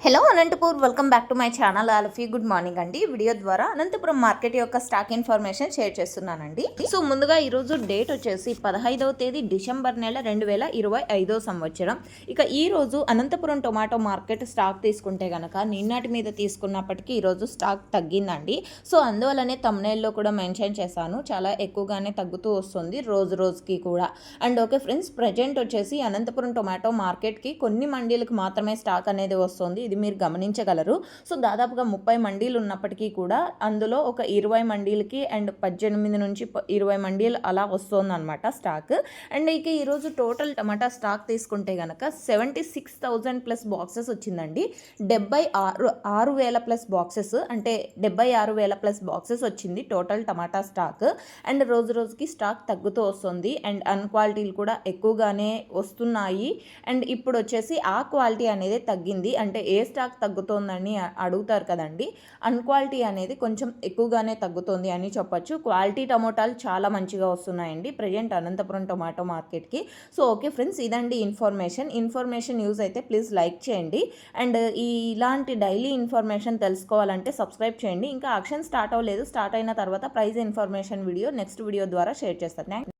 Hello Anantapur, welcome back to my channel. Alfie good morning అండి. Video ద్వారా Anantapuram market యొక్క stock information share చేస్తున్నానండి. So ముందుగా ఈరోజు డేట్ వచ్చేసి 15వ తేదీ డిసెంబర్ నెల 2025 సంవత్సరం. ఇక ఈరోజు అనంతపురం టొమాటో మార్కెట్ స్టాక్ తీసుకుంటే కనుక నిన్నటి మీద తీసుకున్నప్పటికీ ఈరోజు స్టాక్ తగ్గిందండి. సో అందువల్లనే థంబ్నెయిల్లో కూడా మెన్షన్ చేశాను, చాలా ఎక్కువగానే తగ్గుతూ వస్తుంది రోజు రోజుకి కూడా. అండ్ ఓకే ఫ్రెండ్స్, ప్రజెంట్ వచ్చేసి అనంతపురం టొమాటో మార్కెట్కి కొన్ని మండీలకు మాత్రమే స్టాక్ అనేది వస్తుంది. ఇది మీరు గమనించగలరు. సో దాదాపుగా 30 మండీలు ఉన్నప్పటికీ కూడా అందులో ఒక 20 మండీలకి అండ్ 18 నుంచి 20 మండీలు అలా వస్తుందన్నమాట స్టాక్. అండ్ ఇక ఈరోజు టోటల్ టమాటా స్టాక్ తీసుకుంటే కనుక 76,000 ప్లస్ బాక్సెస్ వచ్చిందండి. 76,000 ప్లస్ బాక్సెస్, అంటే 76,000 ప్లస్ బాక్సెస్ వచ్చింది టోటల్ టమాటా స్టాక్. అండ్ రోజు రోజుకి స్టాక్ తగ్గుతూ వస్తుంది అండ్ అన్క్వాలిటీలు కూడా ఎక్కువగానే వస్తున్నాయి. అండ్ ఇప్పుడు వచ్చేసి ఆ క్వాలిటీ అనేది తగ్గింది. అంటే ఏ స్టాక్ తగ్గుతోందని అడుగుతారు కదండి, అన్క్వాలిటీ అనేది కొంచెం ఎక్కువగానే తగ్గుతుంది అని చెప్పొచ్చు. క్వాలిటీ టమోటాలు చాలా మంచిగా వస్తున్నాయండి ప్రజెంట్ అనంతపురం టొమాటో మార్కెట్కి. సో ఓకే ఫ్రెండ్స్, ఇదండి ఇన్ఫర్మేషన్ యూజ్ అయితే ప్లీజ్ లైక్ చేయండి. అండ్ ఇలాంటి డైలీ ఇన్ఫర్మేషన్ తెలుసుకోవాలంటే సబ్స్క్రైబ్ చేయండి. ఇంకా యాక్షన్ స్టార్ట్ అవ్వలేదు, స్టార్ట్ అయిన తర్వాత price information video next video ద్వారా షేర్ చేస్తాను.